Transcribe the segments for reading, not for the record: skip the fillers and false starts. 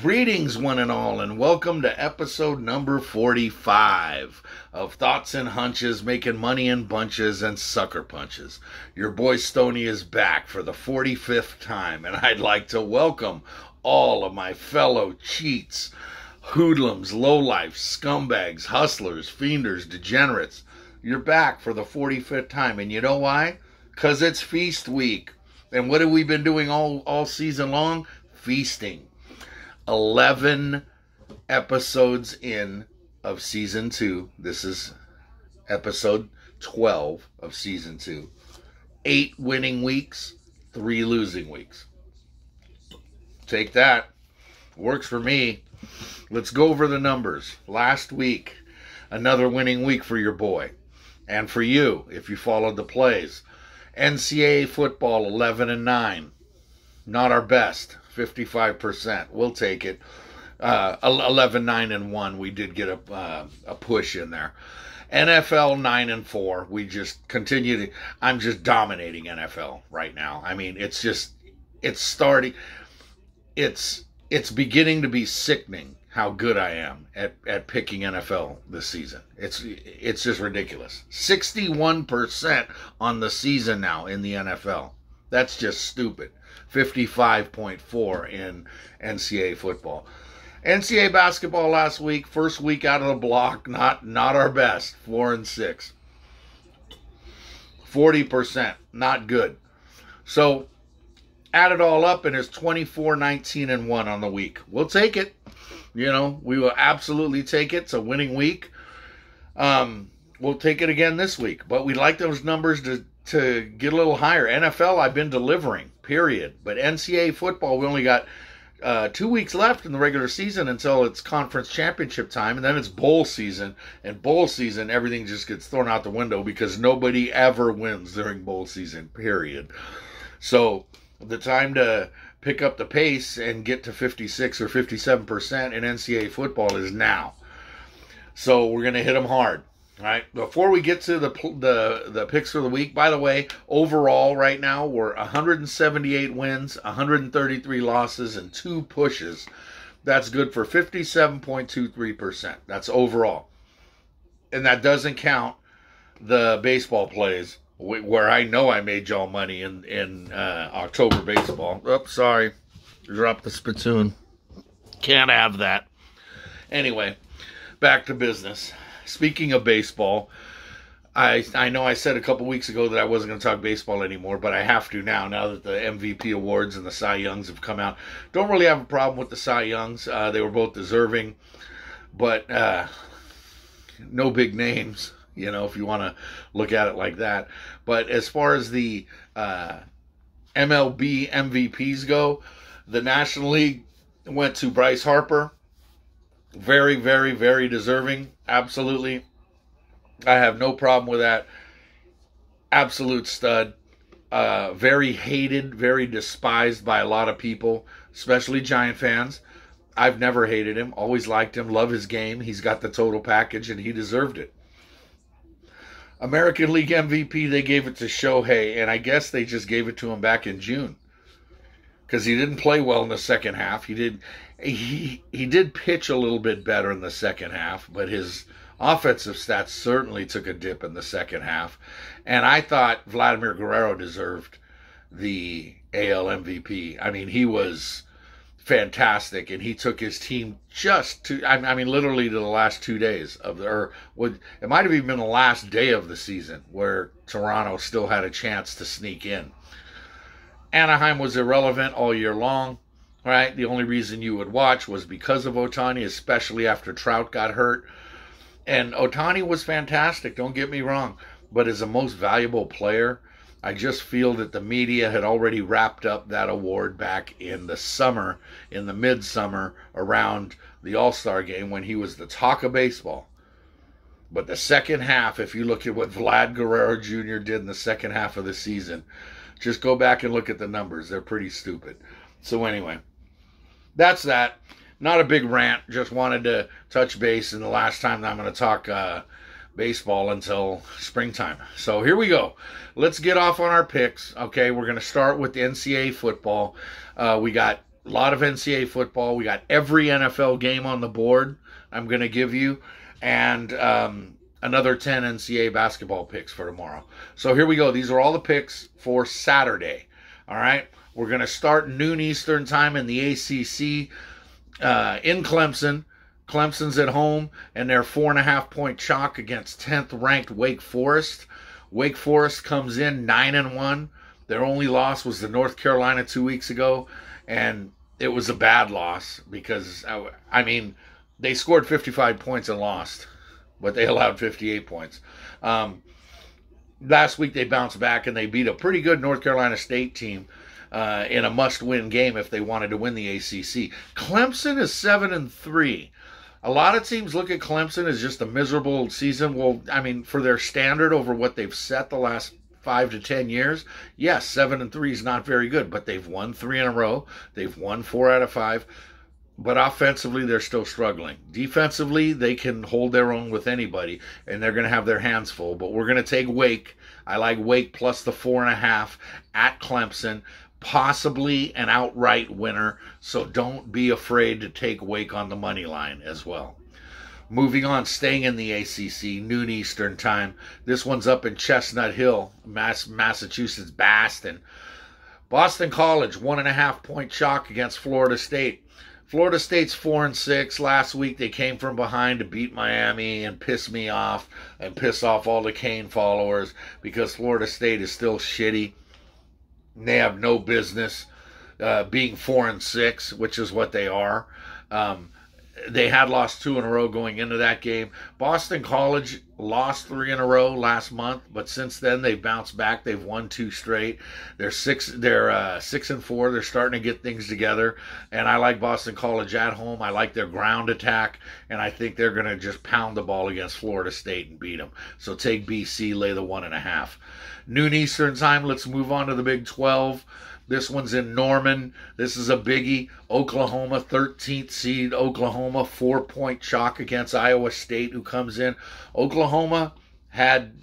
Greetings, one and all, and welcome to episode number 45 of Thoughts and Hunches, making money in bunches and sucker punches. Your boy Stoney is back for the 45th time, and I'd like to welcome all of my fellow cheats, hoodlums, lowlifes, scumbags, hustlers, fienders, degenerates. You're back for the 45th time, and you know why? Because it's feast week. And what have we been doing all season long? Feasting. 11 episodes in of season 2. This is episode 12 of season 2. 8 winning weeks, 3 losing weeks. Take that. Works for me. Let's go over the numbers. Last week, another winning week for your boy. And for you, if you followed the plays. NCAA football, 11-9. Not our best. 55%. We'll take it. 11-9-1. We did get a push in there. NFL 9-4. We just continue to. I'm just dominating NFL right now. I mean, it's starting. It's beginning to be sickening how good I am at picking NFL this season. It's just ridiculous. 61% on the season now in the NFL. That's just stupid. 55.4 in NCAA football. NCAA basketball last week, first week out of the block, not our best, 4-6. 40%, not good. So add it all up and it's 24-19-1 on the week. We'll take it. You know, we will absolutely take it. It's a winning week. We'll take it again this week, but we'd like those numbers to get a little higher. NFL, I've been delivering, period. But NCAA football, we only got 2 weeks left in the regular season until it's conference championship time, and then it's bowl season. And bowl season, everything just gets thrown out the window because nobody ever wins during bowl season, period. So the time to pick up the pace and get to 56 or 57% in NCAA football is now. So we're going to hit them hard. All right. Before we get to the picks for the week, by the way, overall right now we're 178 wins, 133 losses, and 2 pushes. That's good for 57.23%. That's overall. And that doesn't count the baseball plays where I know I made y'all money in October baseball. Oops, sorry. Dropped the spittoon. Can't have that. Anyway, back to business. Speaking of baseball, I know I said a couple weeks ago that I wasn't going to talk baseball anymore, but I have to now that the MVP awards and the Cy Youngs have come out. Don't really have a problem with the Cy Youngs. They were both deserving, but no big names, you know, if you want to look at it like that. But as far as the MLB MVPs go, the National League went to Bryce Harper. Very, very, very deserving. Absolutely. I have no problem with that. Absolute stud. Very hated, very despised by a lot of people, especially Giant fans. I've never hated him. Always liked him. Love his game. He's got the total package, and he deserved it. American League MVP, they gave it to Shohei, and I guess they just gave it to him back in June. Because he didn't play well in the second half. He did pitch a little bit better in the second half, but his offensive stats certainly took a dip in the second half. And I thought Vladimir Guerrero deserved the AL MVP. I mean, he was fantastic, and he took his team literally to the last 2 days it might have even been the last day of the season where Toronto still had a chance to sneak in. Anaheim was irrelevant all year long, right? The only reason you would watch was because of Ohtani, especially after Trout got hurt. And Ohtani was fantastic, don't get me wrong. But as a most valuable player, I just feel that the media had already wrapped up that award back in the summer, in the midsummer, around the All-Star game when he was the talk of baseball. But the second half, if you look at what Vlad Guerrero Jr. did in the second half of the season, just go back and look at the numbers. They're pretty stupid. So anyway, that's that. Not a big rant. Just wanted to touch base. And the last time that I'm going to talk baseball until springtime. So here we go. Let's get off on our picks. Okay, we're going to start with the NCAA football. We got A lot of NCAA football. We got every NFL game on the board I'm going to give you. And another 10 NCAA basketball picks for tomorrow. So here we go. These are all the picks for Saturday. All right. We're going to start noon Eastern time in the ACC in Clemson. Clemson's at home, and they're 4.5-point chalk against 10th ranked Wake Forest. Wake Forest comes in 9-1. Their only loss was to North Carolina 2 weeks ago, and it was a bad loss because, I mean, they scored 55 points and lost, but they allowed 58 points. Last week they bounced back and they beat a pretty good North Carolina State team in a must-win game if they wanted to win the ACC. Clemson is 7-3. A lot of teams look at Clemson as just a miserable season. Well, I mean, for their standard over what they've set the last 5 to 10 years, yes, 7-3 is not very good, but they've won 3 in a row. They've won 4 out of 5. But offensively, they're still struggling. Defensively, they can hold their own with anybody, and they're going to have their hands full. But we're going to take Wake. I like Wake plus the 4.5 at Clemson. Possibly an outright winner, so don't be afraid to take Wake on the money line as well. Moving on, staying in the ACC, noon Eastern time. This one's up in Chestnut Hill, Massachusetts, Boston. Boston College, 1.5-point chalk against Florida State. Florida State's 4-6. Last week they came from behind to beat Miami and piss me off and piss off all the Kane followers because Florida State is still shitty. They have no business being 4-6, which is what they are. They had lost 2 in a row going into that game. Boston College lost 3 in a row last month, but since then they've bounced back. They've won 2 straight. They're 6-4. They're starting to get things together, and I like Boston College at home. I like their ground attack, and I think they're going to just pound the ball against Florida State and beat them. So take BC, lay the 1.5. Noon Eastern time. Let's move on to the Big 12. This one's in Norman. This is a biggie. Oklahoma, 13th seed. Oklahoma, 4-point chalk against Iowa State, who comes in. Oklahoma had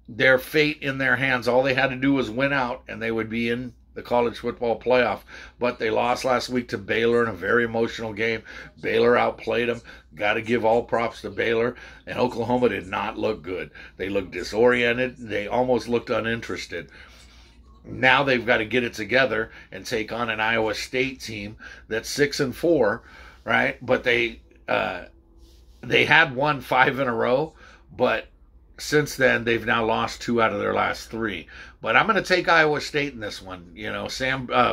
their fate in their hands. All they had to do was win out, and they would be in the college football playoff. But they lost last week to Baylor in a very emotional game. Baylor outplayed them. Got to give all props to Baylor. And Oklahoma did not look good. They looked disoriented. They almost looked uninterested. Now they've got to get it together and take on an Iowa State team that's 6-4, right? But they had won 5 in a row, but since then they've now lost 2 out of their last 3. But I'm going to take Iowa State in this one. You know,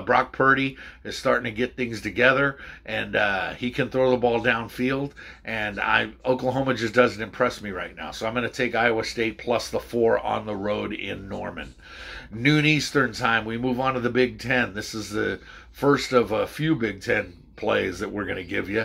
Brock Purdy is starting to get things together, and he can throw the ball downfield. And Oklahoma just doesn't impress me right now, so I'm going to take Iowa State plus the 4 on the road in Norman. Noon Eastern time, we move on to the Big Ten. This is the first of a few Big Ten plays that we're going to give you.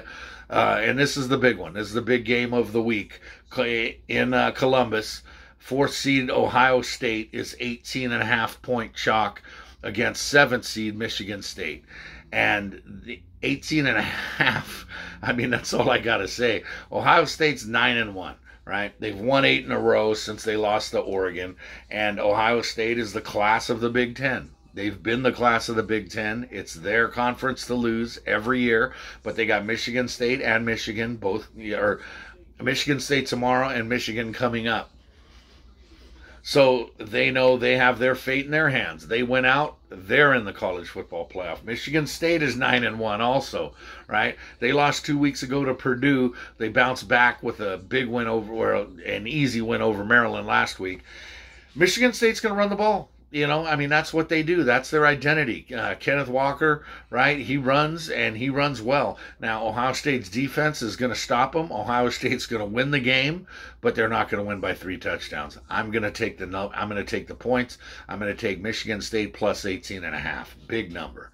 And this is the big one. This is the big game of the week. In Columbus, 4th seed Ohio State is 18.5-point chalk against 7th seed Michigan State. And the 18.5, I mean, that's all I got to say. Ohio State's 9-1. Right? They've won 8 in a row since they lost to Oregon, and Ohio State is the class of the Big Ten. They've been the class of the Big Ten. It's their conference to lose every year, but they got Michigan State and Michigan, or Michigan State tomorrow and Michigan coming up. So they know they have their fate in their hands. They went out, they're in the college football playoff. Michigan State is 9-1 also, right? They lost 2 weeks ago to Purdue. They bounced back with a big win or an easy win over Maryland last week. Michigan State's going to run the ball. You know, I mean, that's what they do. That's their identity. Kenneth Walker, right? He runs, and he runs well. Now, Ohio State's defense is going to stop them. Ohio State's going to win the game, but they're not going to win by 3 touchdowns. I'm going to take the points. I'm going to take Michigan State plus 18.5. Big number.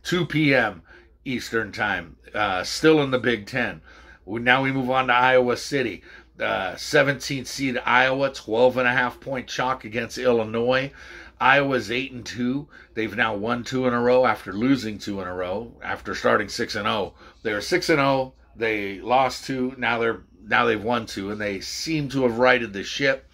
2 p.m. Eastern time. Still in the Big Ten. Now we move on to Iowa City. 17th seed Iowa, 12.5-point chalk against Illinois. Iowa's 8-2. They've now won 2 in a row after losing 2 in a row after starting 6-0. They were 6-0. They lost 2. Now they've won 2, and they seem to have righted the ship.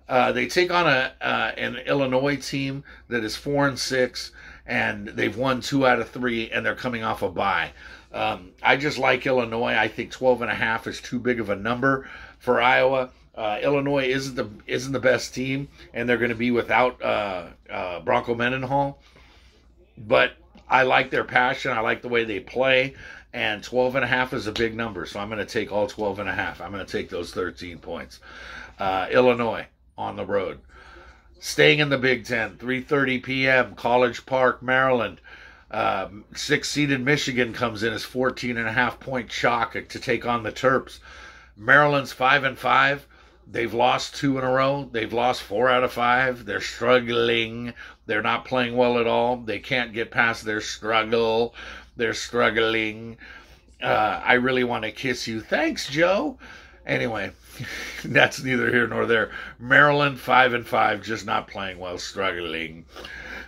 They take on an Illinois team that is 4-6, and they've won 2 out of 3, and they're coming off a bye. I just like Illinois. I think 12.5 is too big of a number for Iowa. Illinois isn't the best team, and they're going to be without Bronco Mendenhall. But I like their passion. I like the way they play, and 12.5 is a big number. So I'm going to take all 12.5. I'm going to take those 13 points. Illinois on the road. Staying in the Big Ten, 3:30 p.m., College Park, Maryland. 6th-seeded Michigan comes in as 14.5-point chalk to take on the Terps. Maryland's 5-5. They've lost 2 in a row. They've lost 4 out of 5. They're struggling. They're not playing well at all. They can't get past their struggle. They're struggling. I really want to kiss you. Thanks, Joe. Anyway, that's neither here nor there. Maryland, 5-5, just not playing well, struggling.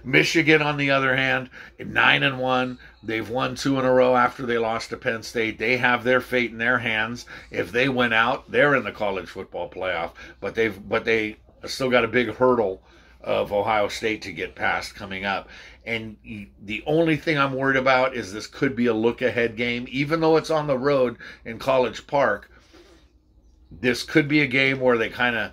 Michigan, on the other hand, 9-1. They've won 2 in a row after they lost to Penn State. They have their fate in their hands. If they win out, they're in the college football playoff. But they still got a big hurdle of Ohio State to get past coming up. And the only thing I'm worried about is this could be a look-ahead game. Even though it's on the road in College Park, this could be a game where they kind of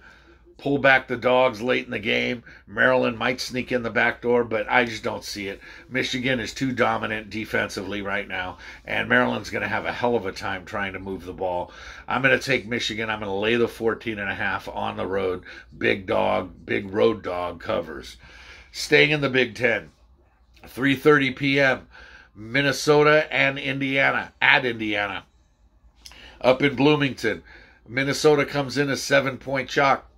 pull back the dogs late in the game. Maryland might sneak in the back door, but I just don't see it. Michigan is too dominant defensively right now, and Maryland's going to have a hell of a time trying to move the ball. I'm going to take Michigan. I'm going to lay the 14.5 on the road. Big road dog covers. Staying in the Big Ten, 3:30 p.m., Minnesota and Indiana, at Indiana. Up in Bloomington, Minnesota comes in as 7-point chalk.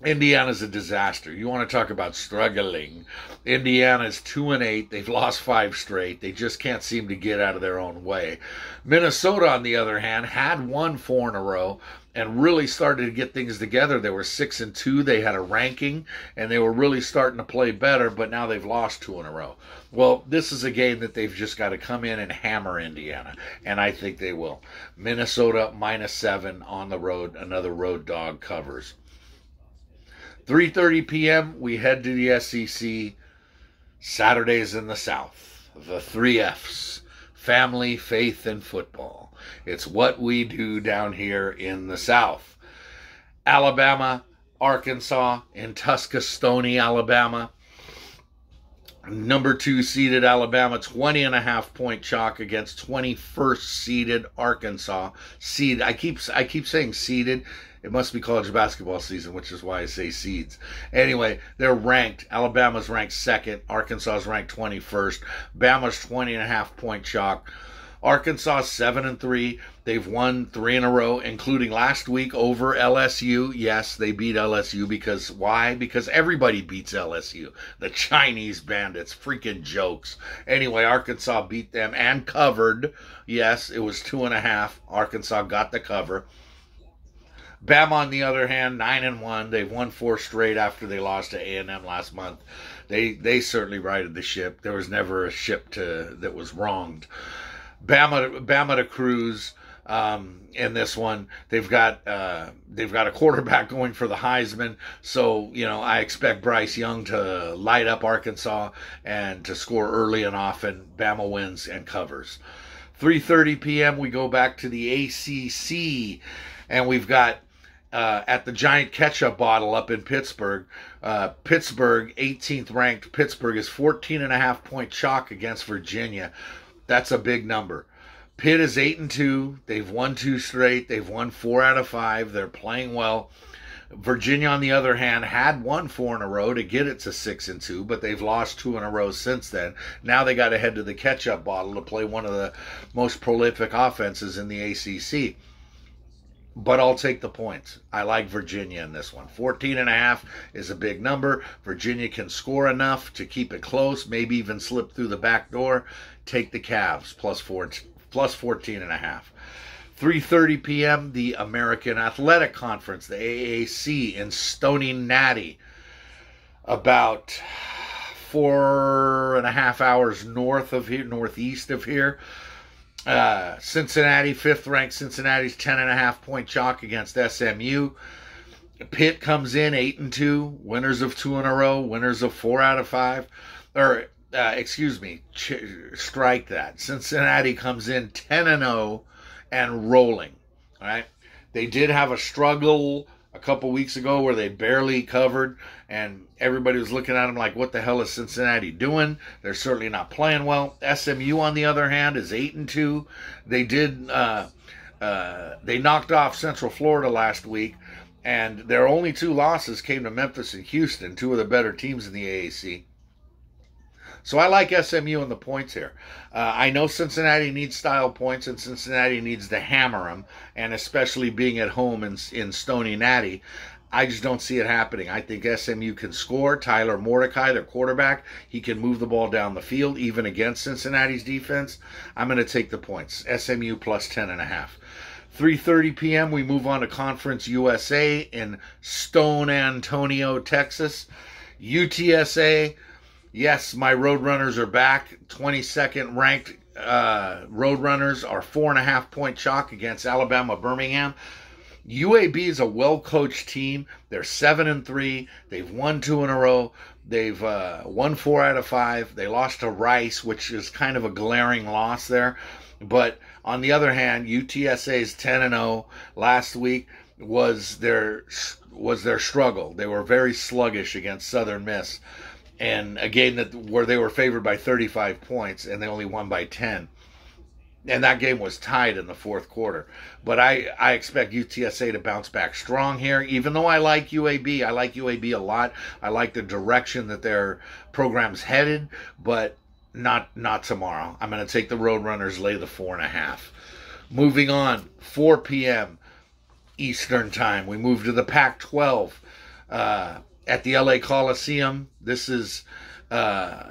Indiana's a disaster. You want to talk about struggling. Indiana's 2-8. They've lost 5 straight. They just can't seem to get out of their own way. Minnesota, on the other hand, had won 4 in a row and really started to get things together. They were 6-2. They had a ranking, and they were really starting to play better, but now they've lost 2 in a row. Well, this is a game that they've just got to come in and hammer Indiana, and I think they will. Minnesota -7 on the road. Another road dog covers. 3:30 p.m., we head to the SEC. Saturdays in the South. The 3 F's. Family, faith, and football. It's what we do down here in the South. Alabama, Arkansas, in Tuscaloosa, Alabama. Number 2 seeded Alabama, 20.5-point chalk against 21st seeded Arkansas. I keep saying seeded. It must be college basketball season, which is why I say seeds. Anyway, they're ranked. Alabama's ranked 2nd. Arkansas's ranked 21st. Bama's 20.5-point chalk. Arkansas 7-3. They've won 3 in a row, including last week over LSU. Yes, they beat LSU because why? Because everybody beats LSU. The Chinese bandits, freaking jokes. Anyway, Arkansas beat them and covered. Yes, it was 2.5. Arkansas got the cover. Bama, on the other hand, 9-1. They've won 4 straight after they lost to A&M last month. They certainly righted the ship. There was never a ship that was wronged. Bama to cruise in this one. They've got a quarterback going for the Heisman, so I expect Bryce Young to light up Arkansas and to score early and often. Bama wins and covers. 3:30 p.m. we go back to the ACC, and we've got at the Giant Ketchup Bottle up in Pittsburgh. Pittsburgh, 18th ranked. Pittsburgh is 14.5-point chalk against Virginia. That's a big number. Pitt is 8-2. They've won 2 straight. They've won 4 out of 5. They're playing well. Virginia, on the other hand, had won 4 in a row to get it to 6-2, but they've lost 2 in a row since then. Now they got to head to the Ketchup Bottle to play one of the most prolific offenses in the ACC. But I'll take the points. I like Virginia in this one. 14.5 is a big number. Virginia can score enough to keep it close, maybe even slip through the back door. Take the Cavs, plus 14.5. 3:30 p.m., the American Athletic Conference, the AAC, in Cincinnati, about 4.5 hours northeast of here. Cincinnati, 5th ranked. Cincinnati's 10.5-point chalk against SMU. Pitt comes in 8-2, winners of 2 in a row, winners of 4 out of 5. excuse me, strike that. Cincinnati comes in 10-0 and rolling. All right. They did have a struggle a couple weeks ago where they barely covered, and everybody was looking at them like, what the hell is Cincinnati doing? They're certainly not playing well. SMU, on the other hand, is 8-2. They did they knocked off Central Florida last week, and their only two losses came to Memphis and Houston, two of the better teams in the AAC. So I like SMU in the points here. I know Cincinnati needs style points, and Cincinnati needs to hammer them, and especially being at home in Stony Natty, I just don't see it happening. I think SMU can score. Tyler Mordecai, their quarterback, he can move the ball down the field, even against Cincinnati's defense. I'm going to take the points. SMU plus 10.5. 3:30 p.m., we move on to Conference USA in Stone Antonio, Texas. UTSA. Yes, my Roadrunners are back. 22nd ranked Roadrunners are 4.5-point chalk against Alabama Birmingham. UAB is a well-coached team. They're 7-3. They've won 2 in a row. They've won 4 out of 5. They lost to Rice, which is kind of a glaring loss there. But on the other hand, UTSA's 10-0 last week was their struggle. They were very sluggish against Southern Miss. And a game where they were favored by 35 points, and they only won by 10. And that game was tied in the fourth quarter. But I expect UTSA to bounce back strong here. Even though I like UAB, I like UAB a lot. I like the direction that their program's headed, but not tomorrow. I'm going to take the Roadrunners, lay the 4.5. Moving on, 4 p.m. Eastern Time. We move to the Pac-12. At the LA Coliseum. This is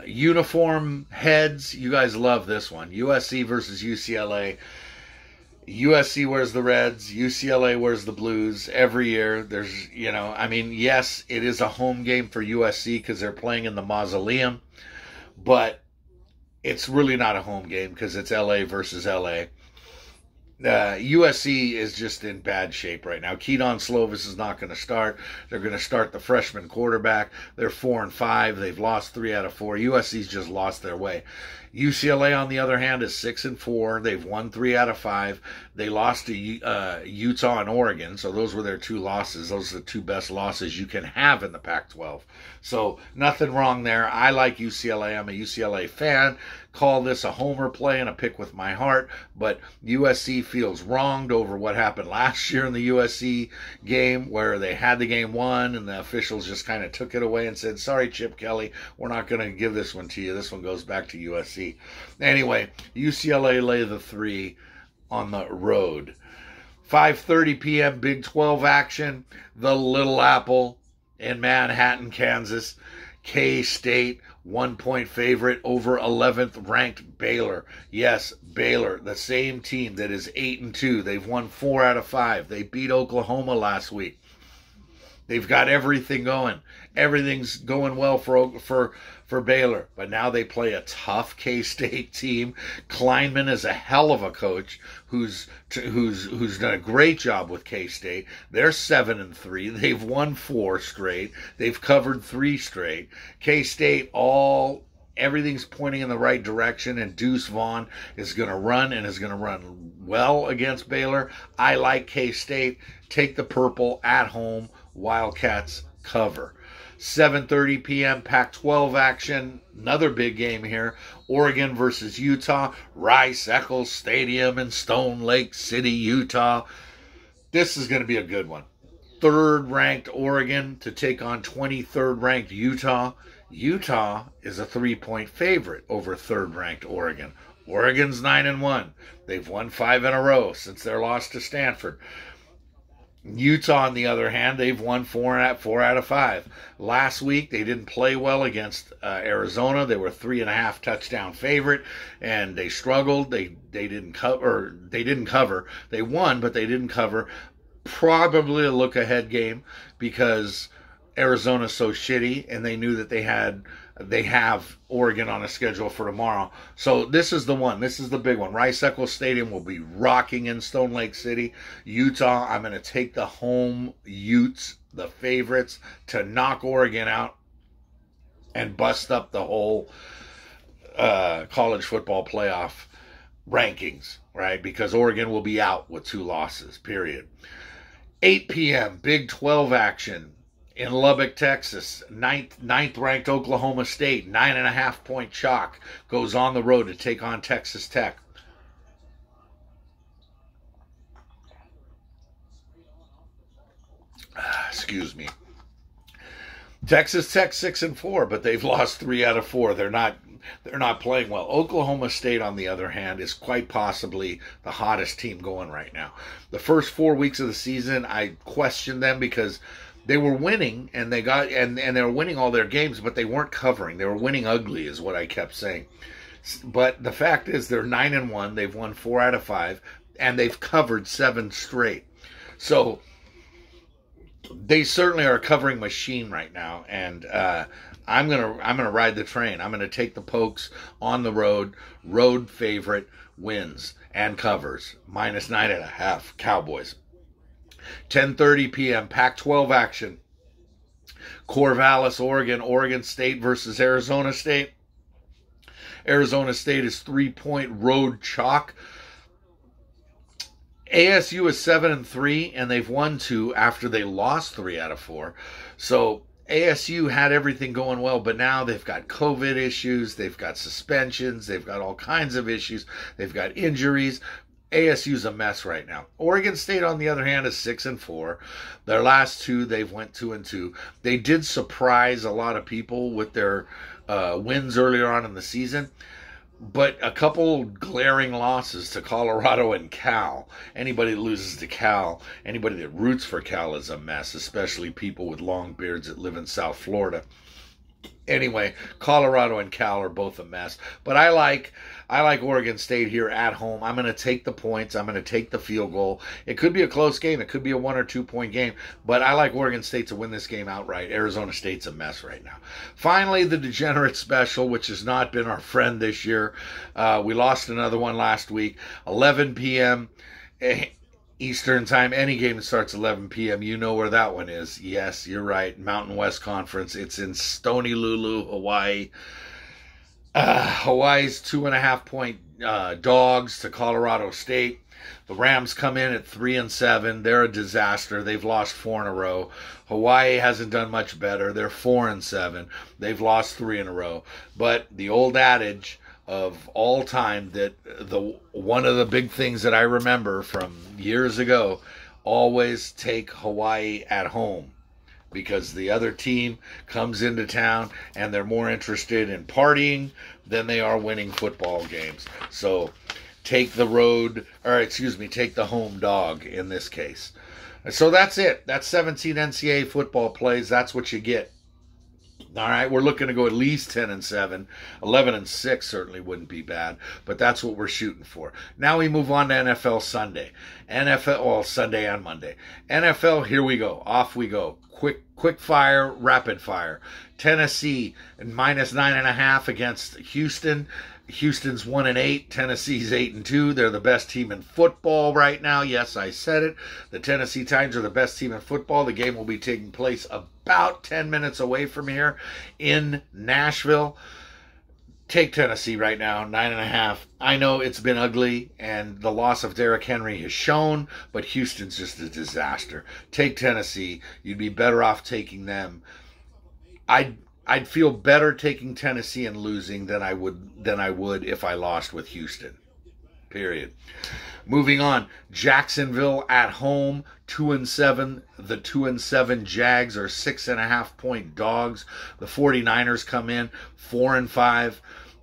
uniform heads. You guys love this one. USC versus UCLA. USC wears the reds. UCLA wears the blues every year. There's, yes, it is a home game for USC because they're playing in the Mausoleum, but it's really not a home game because it's LA versus LA. USC is just in bad shape right now. Keaton Slovis is not going to start. They're going to start the freshman quarterback. They're 4-5. They've lost 3 out of 4. USC's just lost their way. UCLA, on the other hand, is 6-4. They've won 3 out of 5. They lost to Utah and Oregon, so those were their 2 losses. Those are the 2 best losses you can have in the Pac-12. So nothing wrong there. I like UCLA. I'm a UCLA fan. Call this a homer play and a pick with my heart, but USC feels wronged over what happened last year in the USC game where they had the game won and the officials just kind of took it away and said, sorry, Chip Kelly, we're not going to give this one to you. This one goes back to USC. Anyway, UCLA lay the 3 on the road. 5:30 p.m. Big 12 action. The Little Apple in Manhattan, Kansas. K-State, 1-point favorite over 11th ranked Baylor. Yes, Baylor, the same team that is 8-2. They've won 4 out of 5. They beat Oklahoma last week. They've got everything going. Everything's going well for Baylor. But now they play a tough K-State team. Kleinman is a hell of a coach who's done a great job with K-State. They're 7-3. They've won 4 straight. They've covered 3 straight. K-State, everything's pointing in the right direction, and Deuce Vaughn is going to run and is going to run well against Baylor. I like K-State. Take the purple at home. Wildcats cover. 7:30 p.m. Pac-12 action. Another big game here. Oregon versus Utah. Rice-Eccles Stadium in Stone Lake City, Utah. This is going to be a good one. 3rd-ranked Oregon to take on 23rd-ranked Utah. Utah is a 3-point favorite over 3rd-ranked Oregon. Oregon's 9-1. They've won 5 in a row since their loss to Stanford. Utah, on the other hand, they've won 4 out of 5. Last week, they didn't play well against Arizona. They were 3.5 touchdown favorite, and they struggled. They didn't cover. They won, but they didn't cover. Probably a look-ahead game because Arizona's so shitty, and they knew that they have Oregon on a schedule for tomorrow. So this is the one. This is the big one. Rice-Eccles Stadium will be rocking in Stone Lake City. Utah, I'm going to take the home Utes, the favorites, to knock Oregon out and bust up the whole college football playoff rankings, right? Because Oregon will be out with 2 losses, period. 8 p.m., Big 12 action in Lubbock, Texas. Ninth ranked Oklahoma State, 9.5-point chalk, goes on the road to take on Texas Tech. Excuse me. Texas Tech 6-4, but they've lost 3 out of 4. They're not playing well. Oklahoma State, on the other hand, is quite possibly the hottest team going right now. The first 4 weeks of the season, I questioned them because they were winning and they were winning all their games, but they weren't covering. They were winning ugly, is what I kept saying. But the fact is, they're 9-1. They've won 4 out of 5, and they've covered 7 straight. So they certainly are a covering machine right now, and I'm gonna ride the train. I'm gonna take the Pokes on the road. Road favorite wins and covers. -9.5 Cowboys. 10:30 p.m. Pac-12 action. Corvallis, Oregon. Oregon State versus Arizona State. Arizona State is 3-point road chalk. ASU is 7-3, and they've won 2 after they lost 3 out of 4. So ASU had everything going well, but now they've got COVID issues, they've got suspensions, they've got all kinds of issues, they've got injuries. ASU's a mess right now. Oregon State, on the other hand, is 6-4. Their last 2, they've went 2-2. They did surprise a lot of people with their wins earlier on in the season. But a couple glaring losses to Colorado and Cal. Anybody that loses to Cal, anybody that roots for Cal is a mess, especially people with long beards that live in South Florida. Anyway, Colorado and Cal are both a mess. But I like Oregon State here at home. I'm going to take the points. I'm going to take the field goal. It could be a close game. It could be a 1 or 2 point game. But I like Oregon State to win this game outright. Arizona State's a mess right now. Finally, the Degenerate Special, which has not been our friend this year. We lost another one last week. 11 p.m. Eastern time. Any game that starts 11 p.m., you know where that one is. Yes, you're right. Mountain West Conference. It's in Stony Lulu, Hawaii. Hawaii's 2.5-point dogs to Colorado State. The Rams come in at 3-7. They're a disaster. They've lost 4 in a row. Hawaii hasn't done much better. They're 4-7. They've lost 3 in a row. But the old adage of all time, that one of the big things that I remember from years ago, always take Hawaii at home, because the other team comes into town and they're more interested in partying than they are winning football games. So take the home dog in this case. So that's it. That's 17 NCAA football plays. That's what you get. All right, we're looking to go at least 10-7. 11-6 certainly wouldn't be bad, but that's what we're shooting for. Now we move on to NFL Sunday. Sunday and Monday. NFL, here we go. Off we go. Quick fire, rapid fire. Tennessee -9.5 against Houston. Houston's 1-8. Tennessee's 8-2. They're the best team in football right now. Yes, I said it. The Tennessee Titans are the best team in football. The game will be taking place about 10 minutes away from here in Nashville. Take Tennessee right now, 9.5. I know it's been ugly, and the loss of Derrick Henry has shown, but Houston's just a disaster. Take Tennessee. You'd be better off taking them. I'd feel better taking Tennessee and losing than I would if I lost with Houston. Period. Moving on, Jacksonville at home, 2-7. The 2-7 Jags are 6.5-point dogs. The 49ers come in 4-5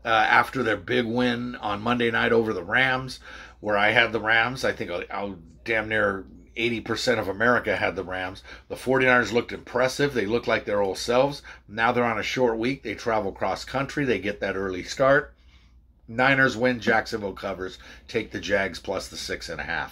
after their big win on Monday night over the Rams, where I had the Rams. I think I'll damn near 80% of America had the Rams. The 49ers looked impressive. They looked like their old selves. Now they're on a short week. They travel cross country. They get that early start. Niners win. Jacksonville covers. Take the Jags plus the 6.5.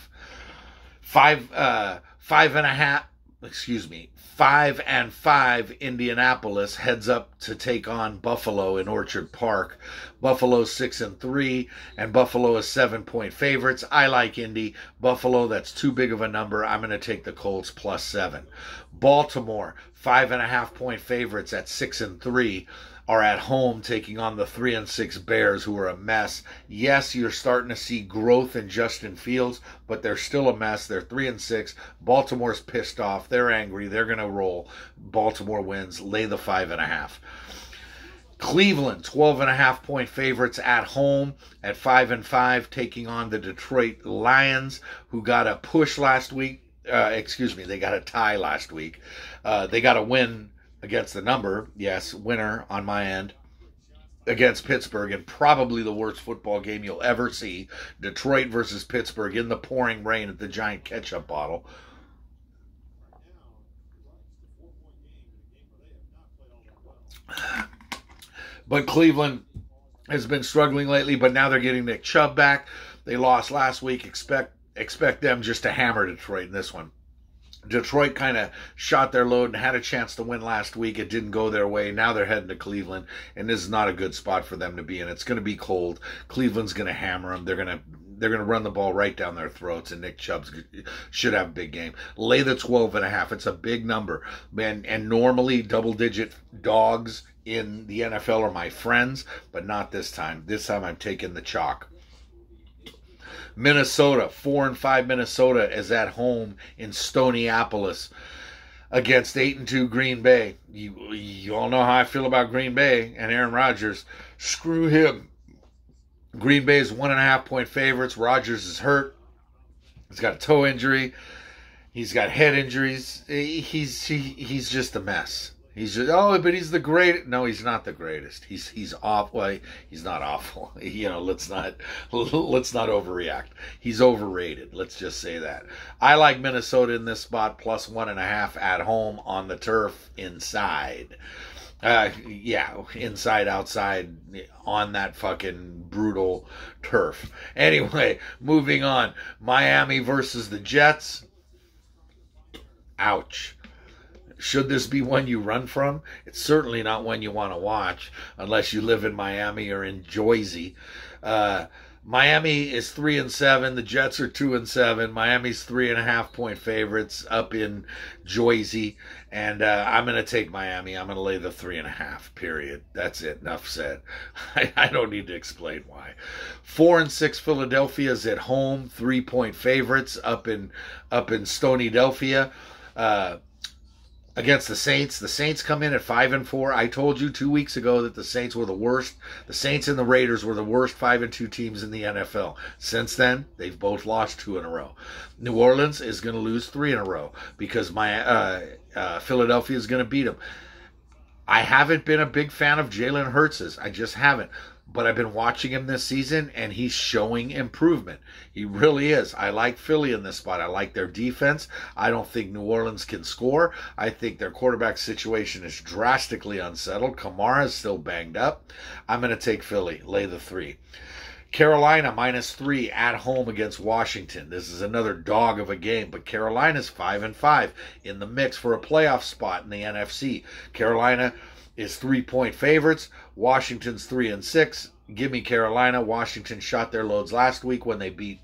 5-5 Indianapolis heads up to take on Buffalo in Orchard Park. Buffalo's 6-3, and Buffalo is 7-point favorites. I like Indy. Buffalo, that's too big of a number. I'm going to take the Colts plus 7. Baltimore, 5.5-point favorites at 6-3. are at home taking on the 3-6 Bears, who are a mess. Yes, you're starting to see growth in Justin Fields, but they're still a mess. They're 3-6. Baltimore's pissed off. They're angry. They're going to roll. Baltimore wins. Lay the 5.5. Cleveland, 12.5-point favorites at home at 5-5, taking on the Detroit Lions, who got a push last week. They got a tie last week. They got a win against the number. Yes, winner on my end against Pittsburgh, and probably the worst football game you'll ever see. Detroit versus Pittsburgh in the pouring rain at the Giant ketchup bottle. But Cleveland has been struggling lately, but now they're getting Nick Chubb back. They lost last week. Expect them just to hammer Detroit in this one. Detroit kind of shot their load and had a chance to win last week. It didn't go their way. Now they're heading to Cleveland, and this is not a good spot for them to be in. It's going to be cold. Cleveland's going to hammer them. They're going to run the ball right down their throats, and Nick Chubb should have a big game. Lay the 12.5. It's a big number, man. And normally double-digit dogs in the NFL are my friends, but not this time. This time I'm taking the chalk. Minnesota, 4-5 Minnesota is at home in Stoneyappolis against 8-2 Green Bay. You all know how I feel about Green Bay and Aaron Rodgers. Screw him. Green Bay is 1.5-point favorites. Rodgers is hurt. He's got a toe injury. He's got head injuries. He's just a mess. He's just, but he's the great. No, he's not the greatest. He's awful. Well, he's not awful. Let's not overreact. He's overrated. Let's just say that. I like Minnesota in this spot, plus 1.5 at home on the turf inside. Inside, outside, on that fucking brutal turf. Anyway, moving on. Miami versus the Jets. Ouch. Should this be one you run from? It's certainly not one you want to watch unless you live in Miami or in Jersey. Miami is 3-7. The Jets are 2-7. Miami's 3.5-point favorites up in Jersey. And I'm going to take Miami. I'm going to lay the 3.5, period. That's it. Enough said. I don't need to explain why. 4-6 Philadelphia is at home. 3-point favorites up in Stoneydelphia. Against the Saints. The Saints come in at 5-4. I told you 2 weeks ago that the Saints were the worst. The Saints and the Raiders were the worst 5-2 teams in the NFL. Since then, they've both lost 2 in a row. New Orleans is going to lose 3 in a row because Philadelphia is going to beat them. I haven't been a big fan of Jalen Hurts. I just haven't. But I've been watching him this season, and he's showing improvement. He really is. I like Philly in this spot. I like their defense. I don't think New Orleans can score. I think their quarterback situation is drastically unsettled. Kamara is still banged up. I'm going to take Philly. Lay the 3. Carolina -3 at home against Washington. This is another dog of a game, but Carolina's 5-5 in the mix for a playoff spot in the NFC. Carolina is 3-point favorites. Washington's 3-6. Give me Carolina. Washington shot their loads last week when they beat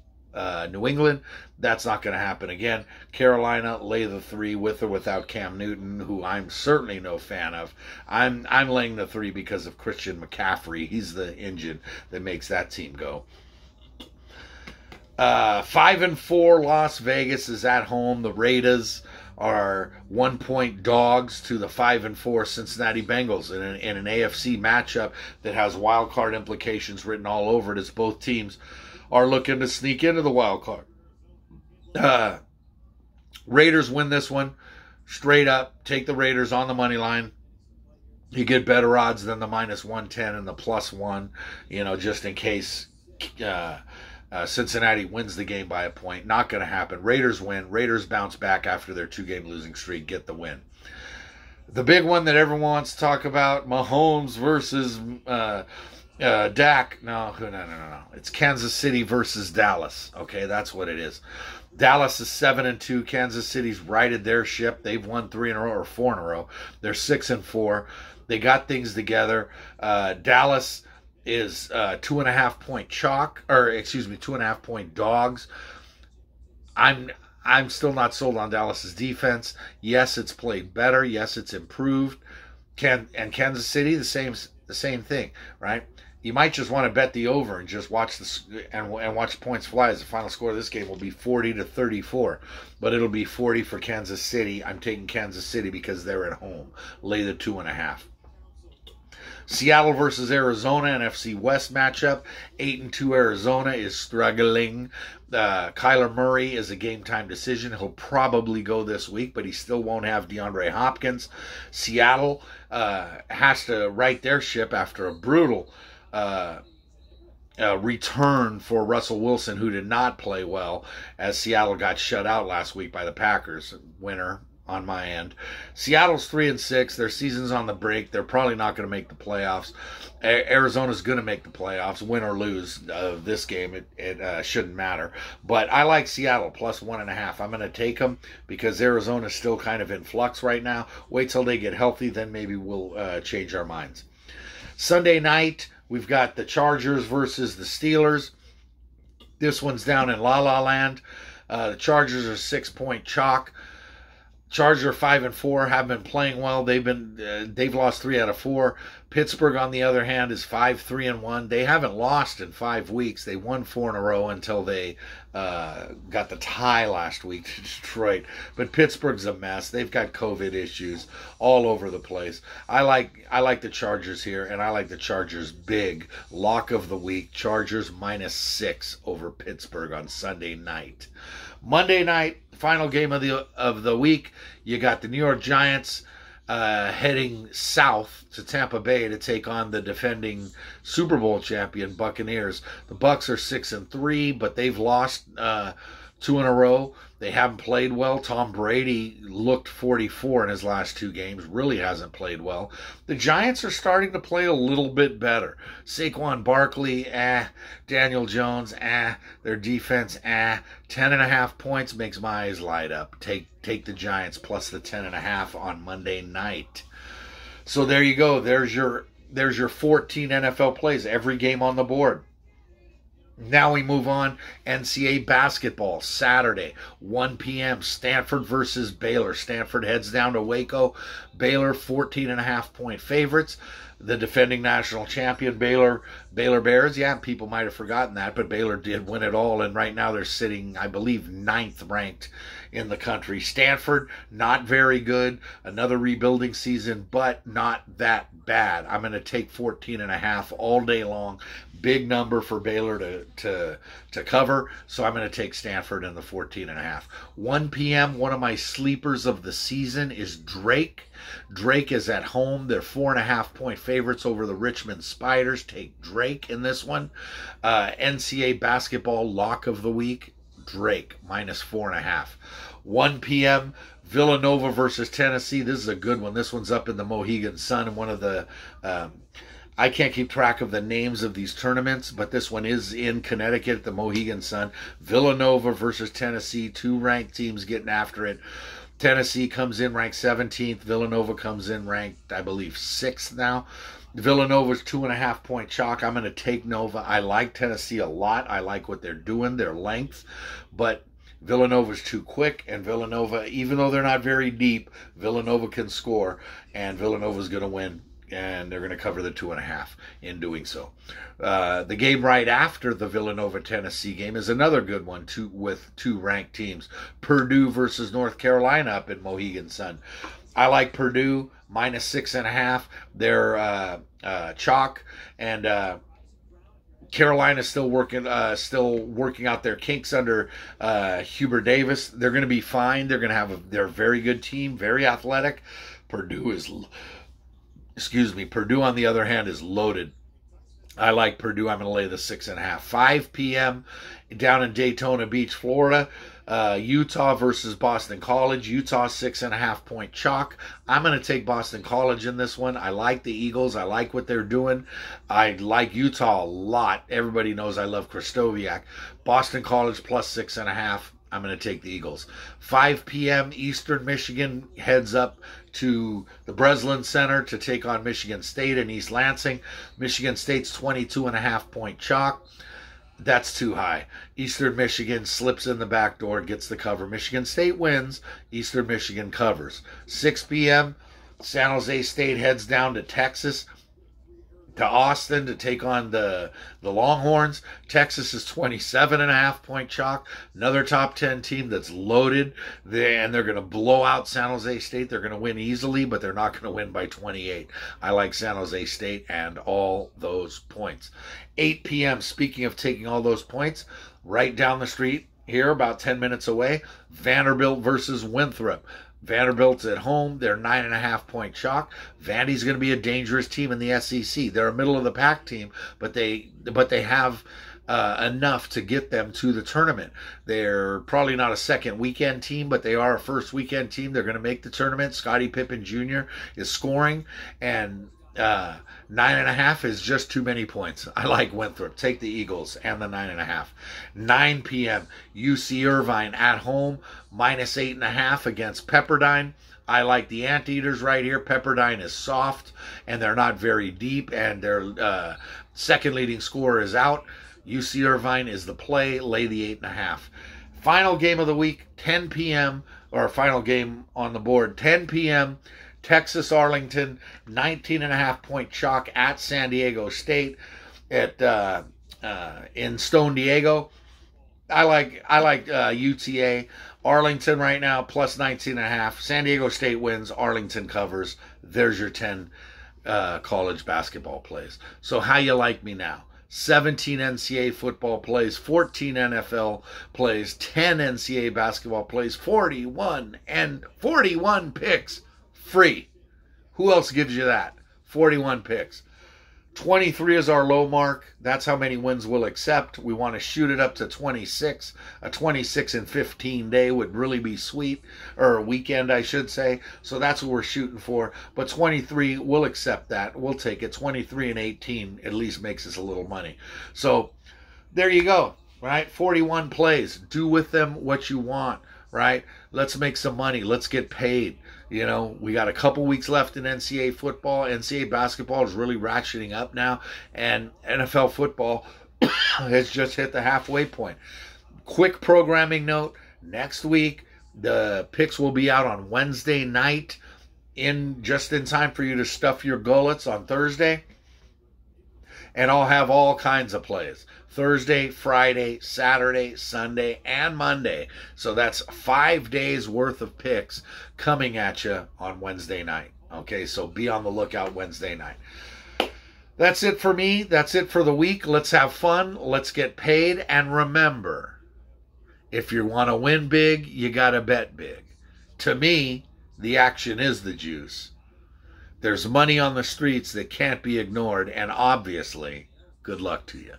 New England. That's not going to happen again. Carolina, lay the 3 with or without Cam Newton, who I'm certainly no fan of. I'm laying the 3 because of Christian McCaffrey. He's the engine that makes that team go. 5-4 Las Vegas is at home. The Raiders are 1-point dogs to the 5-4 Cincinnati Bengals in an AFC matchup that has wild card implications written all over it, as both teams are looking to sneak into the wild card. Raiders win this one straight up. Take the Raiders on the money line. You get better odds than the -110 and the +1, just in case Cincinnati wins the game by a point. Not going to happen. Raiders win. Raiders bounce back after their 2-game losing streak. Get the win. The big one that everyone wants to talk about, Mahomes versus Dak. No. It's Kansas City versus Dallas. Okay, that's what it is. Dallas is 7-2. Kansas City's righted their ship. They've won 3 in a row or 4 in a row. They're 6-4. They got things together. Dallas is 2.5-point chalk, or 2.5-point dogs. I'm still not sold on Dallas's defense. Yes, it's played better. Yes, it's improved. And Kansas City, the the same thing, right? You might just want to bet the over and just watch and watch points fly. As the final score of this game will be 40-34, but it'll be 40 for Kansas City. I'm taking Kansas City because they're at home. Lay the 2.5. Seattle versus Arizona, NFC West matchup. 8-2 Arizona is struggling. Kyler Murray is a game-time decision. He'll probably go this week, but he still won't have DeAndre Hopkins. Seattle has to right their ship after a brutal return for Russell Wilson, who did not play well, as Seattle got shut out last week by the Packers. Winner on my end. Seattle's 3-6. Their season's on the break. They're probably not going to make the playoffs. Arizona's going to make the playoffs, win or lose this game. It shouldn't matter. But I like Seattle plus 1.5. I'm going to take them because Arizona's still kind of in flux right now. Wait till they get healthy, then maybe we'll change our minds. Sunday night, we've got the Chargers versus the Steelers. This one's down in La La Land. The Chargers are 6-point chalk. Chargers 5-4, have been playing well. They've lost 3 out of 4. Pittsburgh, on the other hand, is 5-3-1. They haven't lost in 5 weeks. They won 4 in a row until they got the tie last week to Detroit. But Pittsburgh's a mess. They've got COVID issues all over the place. I like the Chargers here, and I like the Chargers big. Lock of the week: Chargers -6 over Pittsburgh on Sunday night. Monday night, final game of the week. You got the New York Giants heading south to Tampa Bay to take on the defending Super Bowl champion Buccaneers. The Bucs are 6-3, but they've lost 2 in a row. They haven't played well. Tom Brady looked 44 in his last 2 games. Really hasn't played well. The Giants are starting to play a little bit better. Saquon Barkley, Daniel Jones, Their defense, 10.5 points makes my eyes light up. Take the Giants plus the 10.5 on Monday night. So there you go. There's your 14 NFL plays. Every game on the board. Now we move on. NCAA Basketball, Saturday, 1 p.m. Stanford versus Baylor. Stanford heads down to Waco. Baylor, 14.5-point favorites. The defending national champion, Baylor Bears. Yeah, people might have forgotten that, but Baylor did win it all, and right now they're sitting, I believe, 9th ranked in the country. Stanford, not very good. Another rebuilding season, but not that bad. I'm going to take 14.5 all day long. Big number for Baylor to cover, so I'm going to take Stanford in the 14.5. 1 p.m., one of my sleepers of the season is Drake. Drake is at home. They're 4.5-point favorites over the Richmond Spiders. Take Drake in this one. NCAA Basketball lock of the week, Drake, -4.5. 1 p.m., Villanova versus Tennessee. This is a good one. This one's up in the Mohegan Sun, and one of the... I can't keep track of the names of these tournaments, but this one is in Connecticut at the Mohegan Sun. Villanova versus Tennessee, 2 ranked teams getting after it. Tennessee comes in ranked 17th. Villanova comes in ranked, I believe, 6th now. Villanova's 2.5-point chalk. I'm going to take Nova. I like Tennessee a lot. I like what they're doing, their length, but Villanova's too quick, and Villanova, even though they're not very deep, Villanova can score, and Villanova's going to win. And they're going to cover the 2.5 in doing so. The game right after the Villanova-Tennessee game is another good one, with 2 ranked teams. Purdue versus North Carolina up in Mohegan Sun. I like Purdue, -6.5. They're chalk, and Carolina's still working out their kinks under Hubert Davis. They're going to be fine. They're a very good team, very athletic. Purdue, on the other hand, is loaded. I like Purdue. I'm going to lay the 6.5. 5 p.m. down in Daytona Beach, Florida. Utah versus Boston College. Utah 6.5-point chalk. I'm going to take Boston College in this one. I like the Eagles. I like what they're doing. I like Utah a lot. Everybody knows I love Kristoviak. Boston College plus 6.5. I'm going to take the Eagles. 5 p.m. Eastern Michigan heads up to the Breslin Center to take on Michigan State in East Lansing. Michigan State's 22.5-point chalk. That's too high. Eastern Michigan slips in the back door, gets the cover. Michigan State wins. Eastern Michigan covers. 6 p.m. San Jose State heads down to Texas. to Austin to take on the Longhorns. Texas is 27.5-point chalk. Another top 10 team that's loaded. And they're going to blow out San Jose State. They're going to win easily, but they're not going to win by 28. I like San Jose State and all those points. 8 p.m., speaking of taking all those points, right down the street here, about 10 minutes away, Vanderbilt versus Winthrop. Vanderbilt's at home. They're 9.5-point chalk. Vandy's going to be a dangerous team in the SEC. They're a middle of the pack team, but they have enough to get them to the tournament. They're probably not a second weekend team, but they are a first weekend team. They're going to make the tournament. Scottie Pippen Jr. is scoring, and 9.5 is just too many points. I like Winthrop. Take the Eagles and the 9.5. 9 p.m. UC Irvine at home, -8.5 against Pepperdine. I like the Anteaters right here. Pepperdine is soft, and they're not very deep, and their second leading scorer is out. UC Irvine is the play. Lay the 8.5. Final game of the week, 10 p.m., or final game on the board, 10 p.m., Texas Arlington, 19.5-point chalk at San Diego State in Stone Diego. I like UTA. Arlington right now plus 19.5. San Diego State wins. Arlington covers. There's your 10 college basketball plays. So how you like me now? 17 NCAA football plays, 14 NFL plays, 10 NCAA basketball plays, 41 picks. Free. Who else gives you that? 41 picks. 23 is our low mark. That's how many wins we'll accept. We want to shoot it up to 26. A 26 and 15 day would really be sweet, or a weekend, I should say. So that's what we're shooting for. But 23, we'll accept that. We'll take it. 23 and 18 at least makes us a little money. So there you go, right? 41 plays. Do with them what you want, right? Let's make some money. Let's get paid. You know, we got a couple weeks left in NCAA football. NCAA basketball is really ratcheting up now, and NFL football has just hit the halfway point. Quick programming note, next week, the picks will be out on Wednesday night, just in time for you to stuff your gullets on Thursday. And I'll have all kinds of plays. Thursday, Friday, Saturday, Sunday, and Monday. So that's 5 days worth of picks coming at you on Wednesday night. Okay, so be on the lookout Wednesday night. That's it for me. That's it for the week. Let's have fun. Let's get paid. And remember, if you want to win big, you got to bet big. To me, the action is the juice. There's money on the streets that can't be ignored, and obviously, good luck to you.